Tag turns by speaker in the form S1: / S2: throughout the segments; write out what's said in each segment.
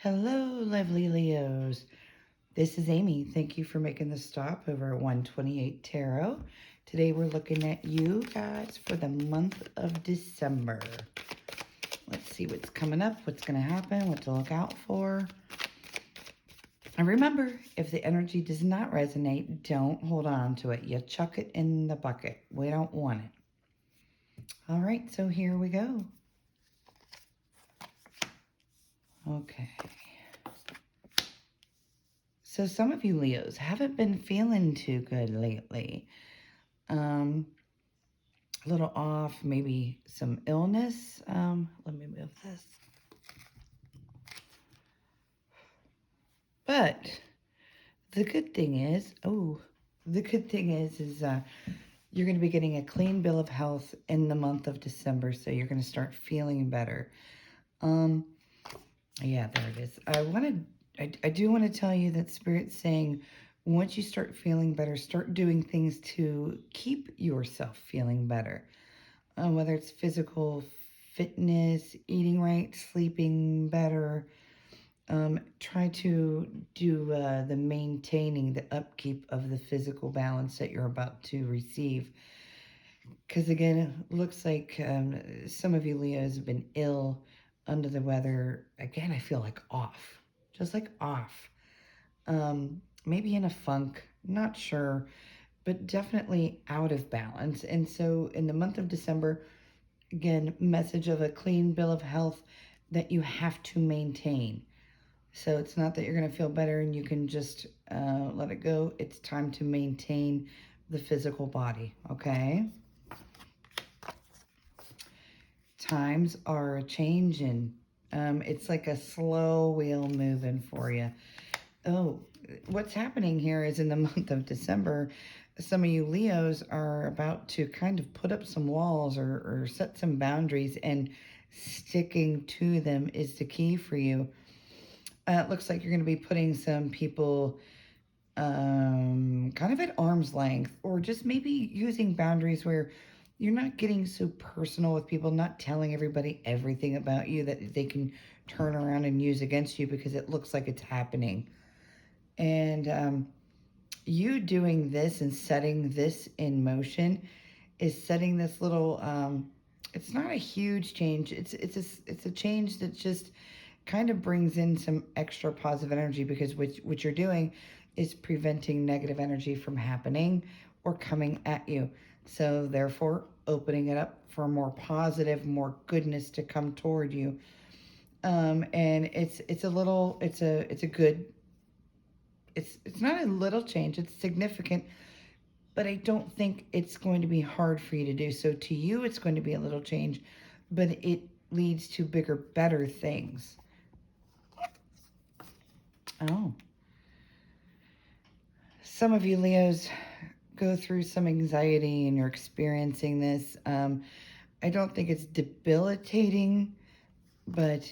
S1: Hello, lovely Leos. This is Amy. Thank you for making the stop over at 128 Tarot. Today we're looking at you guys for the month of December. Let's see what's coming up, what's going to happen, what to look out for. And remember, if the energy does not resonate, don't hold on to it. You chuck it in the bucket. We don't want it. All right, so here we go. Okay. So some of you Leos haven't been feeling too good lately. A little off, maybe some illness. Let me move this. But the good thing is, you're going to be getting a clean bill of health in the month of December, so you're going to start feeling better. Yeah, there it is. I do want to tell you that Spirit's saying, once you start feeling better, start doing things to keep yourself feeling better. Whether it's physical fitness, eating right, sleeping better. Try to do the maintaining, the upkeep of the physical balance that you're about to receive. Because again, it looks like some of you Leos have been ill, under the weather. Again, I feel like off, just like off. Maybe in a funk, not sure, but definitely out of balance. And so in the month of December, again, message of a clean bill of health that you have to maintain. So it's not that you're going to feel better and you can just let it go. It's time to maintain the physical body, okay? Times are changing. It's like a slow wheel moving for you. Oh, what's happening here is in the month of December, some of you Leos are about to kind of put up some walls or set some boundaries, and sticking to them is the key for you. It looks like you're going to be putting some people kind of at arm's length, or just maybe using boundaries where you're not getting so personal with people, not telling everybody everything about you that they can turn around and use against you because it looks like it's happening. And you doing this and setting this in motion is setting this little, it's not a huge change. It's a change that just kind of brings in some extra positive energy, because what you're doing is preventing negative energy from happening or coming at you. So therefore, opening it up for more positive, more goodness to come toward you. And it's not a little change. It's significant, but I don't think it's going to be hard for you to do. So to you, it's going to be a little change, but it leads to bigger, better things. Oh. Some of you Leos go through some anxiety and you're experiencing this. I don't think it's debilitating, but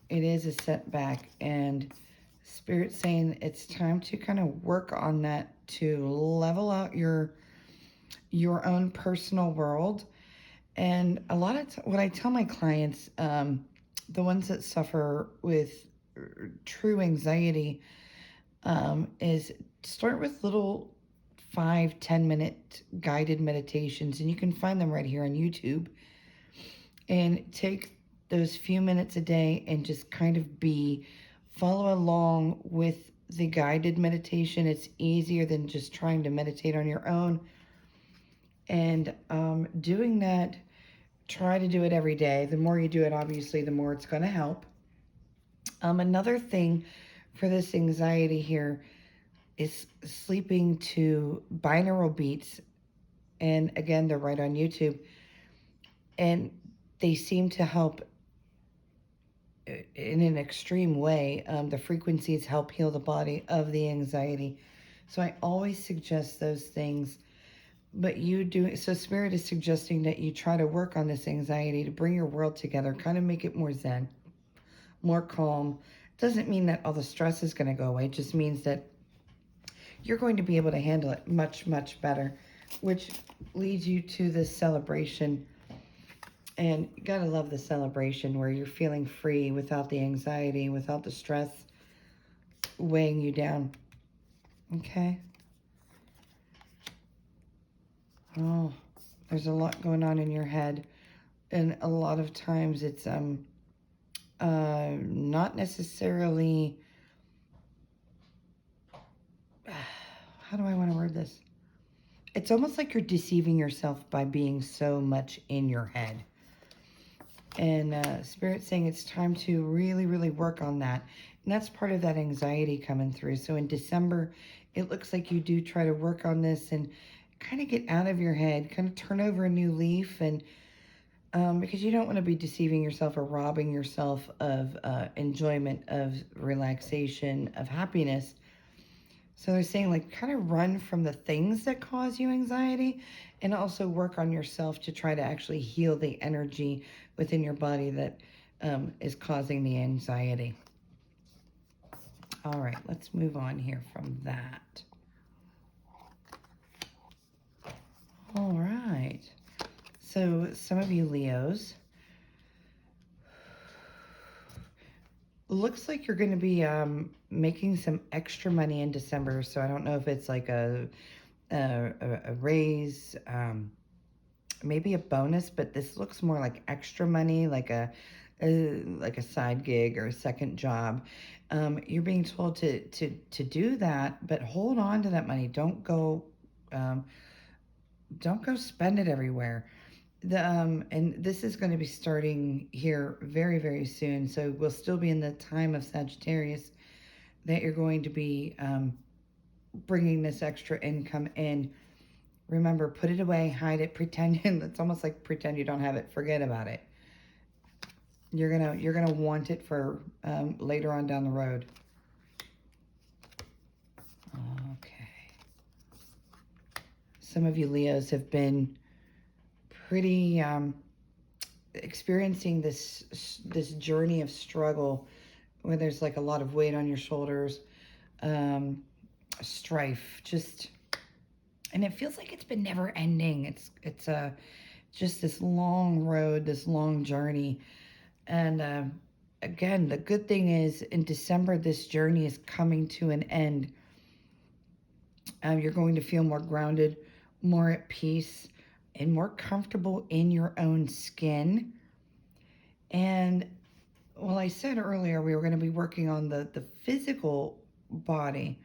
S1: it is a setback, and Spirit's saying it's time to kind of work on that to level out your own personal world. And a lot of what I tell my clients, the ones that suffer with true anxiety, is start with little 5-10 minute guided meditations, and you can find them right here on YouTube, and take those few minutes a day and just kind of follow along with the guided meditation. It's easier than just trying to meditate on your own. And doing that, try to do it every day. The more you do it, obviously, the more it's going to help. Another thing for this anxiety here is sleeping to binaural beats. And again, they're right on YouTube. And they seem to help in an extreme way. The frequencies help heal the body of the anxiety. So I always suggest those things. But so Spirit is suggesting that you try to work on this anxiety to bring your world together, kind of make it more zen, more calm. Doesn't mean that all the stress is going to go away. It just means that you're going to be able to handle it much, much better, which leads you to this celebration And you gotta love the celebration where you're feeling free without the anxiety, without the stress weighing you down. Okay. Oh, there's a lot going on in your head. And a lot of times it's not necessarily, how do I want to word this? It's almost like you're deceiving yourself by being so much in your head. And Spirit's saying it's time to really, really work on that. And that's part of that anxiety coming through. So in December, it looks like you do try to work on this and kind of get out of your head, kind of turn over a new leaf. And because you don't want to be deceiving yourself or robbing yourself of enjoyment, of relaxation, of happiness. So they're saying, like, kind of run from the things that cause you anxiety and also work on yourself to try to actually heal the energy within your body that is causing the anxiety. All right, let's move on here from that. All right. So some of you Leos, looks like you're going to be making some extra money in December. So I don't know if it's like a raise, maybe a bonus, but this looks more like extra money, like a side gig or a second job. You're being told to do that, but hold on to that money. Um, don't go spend it everywhere. And this is going to be starting here very, very soon. So we'll still be in the time of Sagittarius that you're going to be bringing this extra income in. Remember, put it away, hide it, pretend. It's almost like pretend you don't have it. Forget about it. You're gonna want it for later on down the road. Okay. Some of you Leos have been pretty experiencing this journey of struggle where there's like a lot of weight on your shoulders, strife, and it feels like it's been never ending. It's just this long road, this long journey. And again, the good thing is in December, this journey is coming to an end. You're going to feel more grounded, more at peace, and more comfortable in your own skin. And well, I said earlier we were going to be working on the physical body.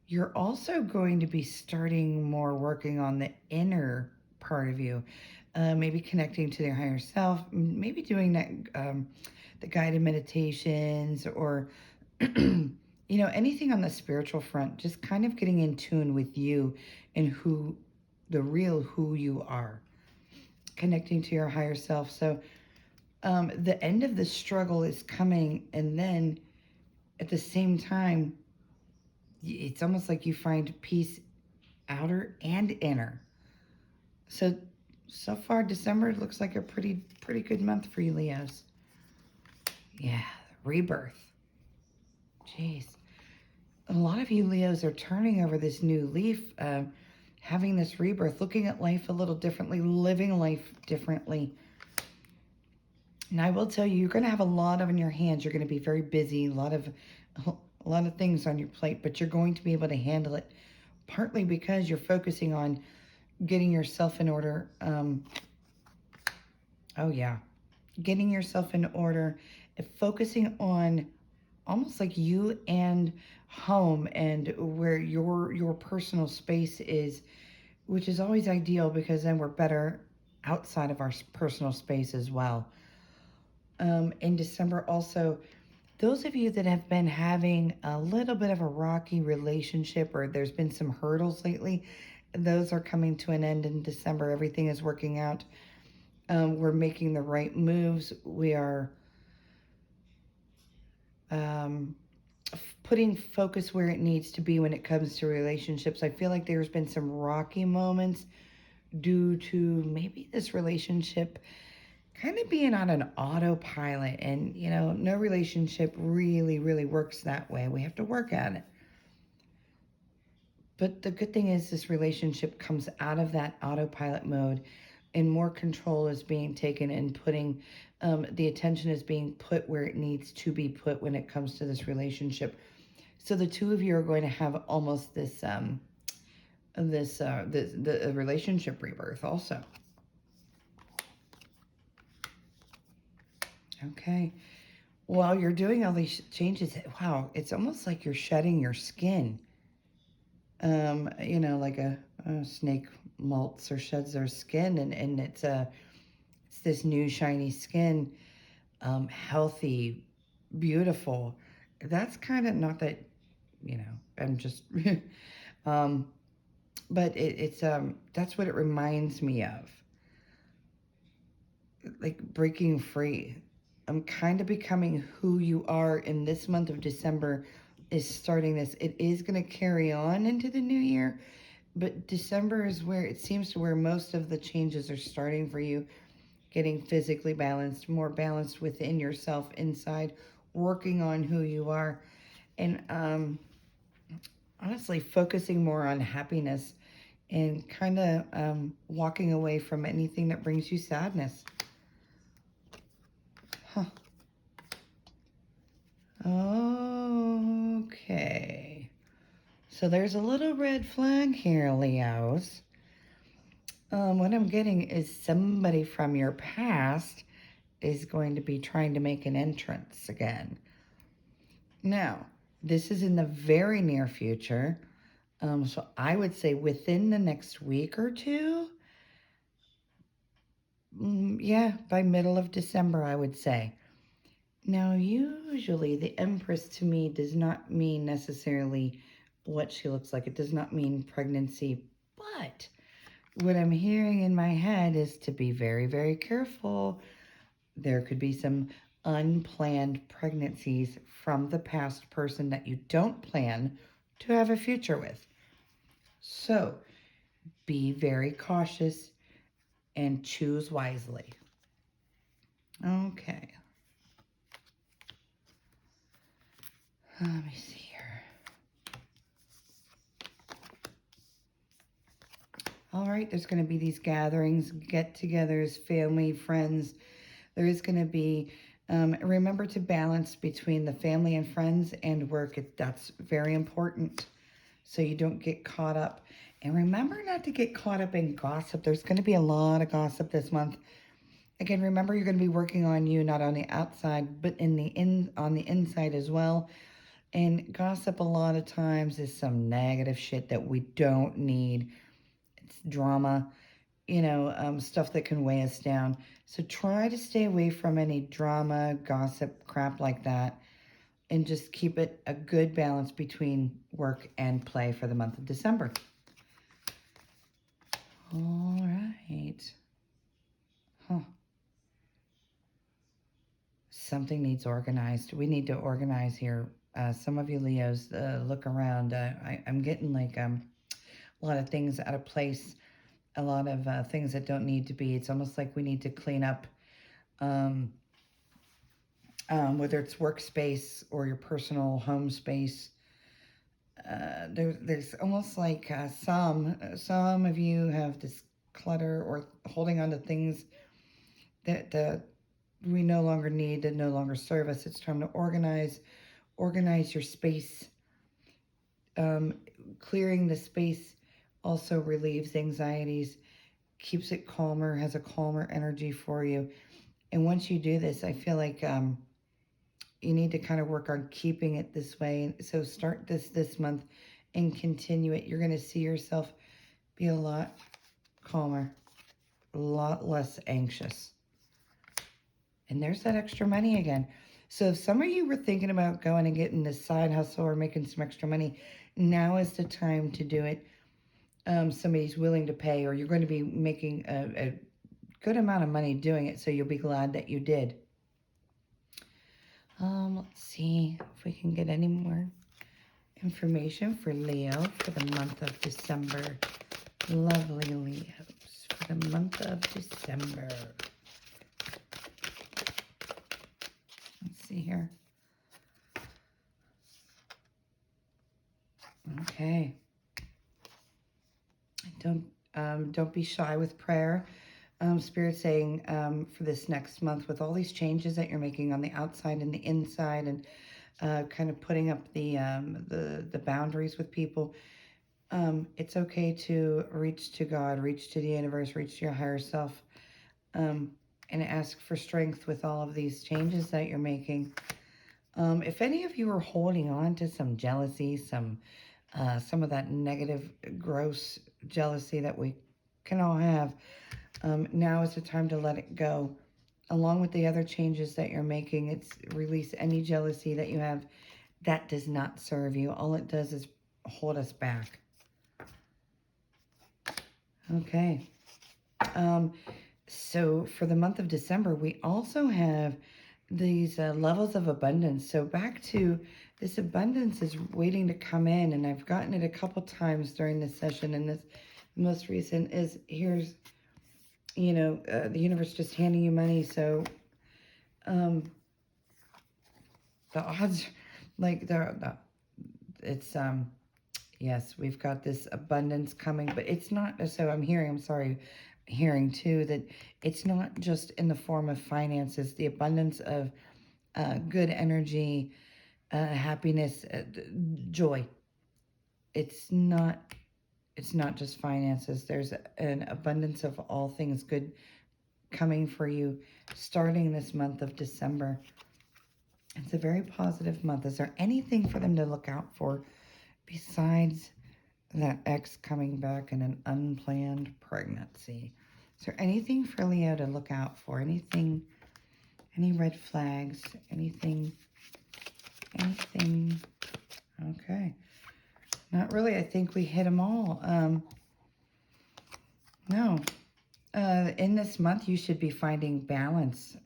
S1: You're also going to be starting more working on the inner part of you, maybe connecting to your higher self, maybe doing that, the guided meditations or, anything on the spiritual front, just kind of getting in tune with you and who you are, connecting to your higher self. So the end of the struggle is coming, and then at the same time, it's almost like you find peace outer and inner. So far December looks like a pretty good month for you Leos. Yeah, rebirth. Jeez. A lot of you Leos are turning over this new leaf, having this rebirth, looking at life a little differently, living life differently. And I will tell you, you're going to have a lot in your hands. You're going to be very busy, a lot of things on your plate, but you're going to be able to handle it, partly because you're focusing on getting yourself in order. Oh yeah, getting yourself in order, and focusing on almost like you and home and where your personal space is, which is always ideal because then we're better outside of our personal space as well. In December also, those of you that have been having a little bit of a rocky relationship or there's been some hurdles lately, those are coming to an end in December. Everything is working out. We're making the right moves. We are putting focus where it needs to be when it comes to relationships. I feel like there's been some rocky moments due to maybe this relationship kind of being on an autopilot. And, no relationship really works that way. We have to work at it. But the good thing is this relationship comes out of that autopilot mode and more control is being taken and putting the attention is being put where it needs to be put when it comes to this relationship. So the two of you are going to have almost this the relationship rebirth also. Okay. While you're doing all these changes, wow, it's almost like you're shedding your skin. Like a snake molts or sheds their skin, and it's this new shiny skin, healthy, beautiful. That's kind of not that, I'm just, um, but it's that's what it reminds me of, like breaking free. I'm kind of becoming who you are in this month of December is starting this. It is going to carry on into the new year, but December is where it seems to where most of the changes are starting for you, getting physically balanced, more balanced within yourself, inside, working on who you are, and honestly, focusing more on happiness and kind of walking away from anything that brings you sadness. Huh. Okay. So there's a little red flag here, Leos. What I'm getting is somebody from your past is going to be trying to make an entrance again. Now, this is in the very near future. So I would say within the next week or two. Yeah, by middle of December, I would say. Now, usually the Empress to me does not mean necessarily what she looks like. It does not mean pregnancy, but what I'm hearing in my head is to be very, very careful. There could be some unplanned pregnancies from the past person that you don't plan to have a future with. So be very cautious and choose wisely. Okay. Let me see here. All right, there's going to be these gatherings, get-togethers, family, friends. There is going to be, remember to balance between the family and friends and work. That's very important so you don't get caught up. And remember not to get caught up in gossip. There's going to be a lot of gossip this month. Again, remember you're going to be working on you, not on the outside, but on the inside as well. And gossip a lot of times is some negative shit that we don't need. It's drama, stuff that can weigh us down. So try to stay away from any drama, gossip, crap like that, and just keep it a good balance between work and play for the month of December. All right. Huh. Something needs organized. We need to organize here. Some of you Leos, look around. I'm getting like a lot of things out of place, a lot of things that don't need to be. It's almost like we need to clean up, whether it's workspace or your personal home space. There's almost like some of you have this clutter or holding on to things that we no longer need, that no longer serve us. It's time to organize your space. Clearing the space also relieves anxieties, keeps it calmer, has a calmer energy for you. And once you do this, I feel like you need to kind of work on keeping it this way. So start this month and continue it. You're going to see yourself be a lot calmer, a lot less anxious. And there's that extra money again. So if some of you were thinking about going and getting this side hustle or making some extra money, now is the time to do it. Somebody's willing to pay, or you're going to be making a good amount of money doing it, so you'll be glad that you did. Let's see if we can get any more information for Leo for the month of December. Lovely Leos for the month of December. Let's see here. Okay. Don't be shy with prayer. Spirit saying for this next month, with all these changes that you're making on the outside and the inside, and kind of putting up the boundaries with people, it's okay to reach to God, reach to the universe, reach to your higher self, um, and ask for strength with all of these changes that you're making. If any of you are holding on to some jealousy, some of that negative, gross jealousy that we can all have, now is the time to let it go. Along with the other changes that you're making, it's release any jealousy that you have that does not serve you. All it does is hold us back. Okay. So for the month of December, we also have these levels of abundance. So back to this abundance is waiting to come in, and I've gotten it a couple times during this session, and this most recent is here's, the universe just handing you money. So the odds, like it's yes, we've got this abundance coming, but it's not, so hearing too that it's not just in the form of finances, the abundance of good energy, happiness, joy. It's not just finances. There's an abundance of all things good coming for you starting this month of December. It's a very positive month. Is there anything for them to look out for besides that ex coming back in an unplanned pregnancy? Is there anything for Leo to look out for? Anything, any red flags, anything? Okay. Not really. I think we hit them all. No. In this month, you should be finding balance.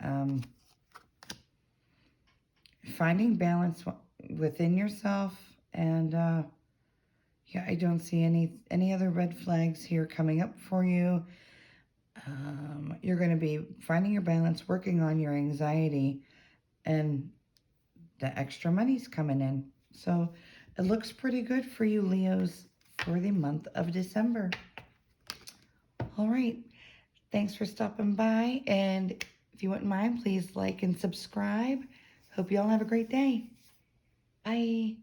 S1: Finding balance within yourself. And, yeah, I don't see any other red flags here coming up for you. You're going to be finding your balance, working on your anxiety, and the extra money's coming in. So it looks pretty good for you, Leos, for the month of December. All right. Thanks for stopping by. And if you wouldn't mind, please like and subscribe. Hope you all have a great day. Bye.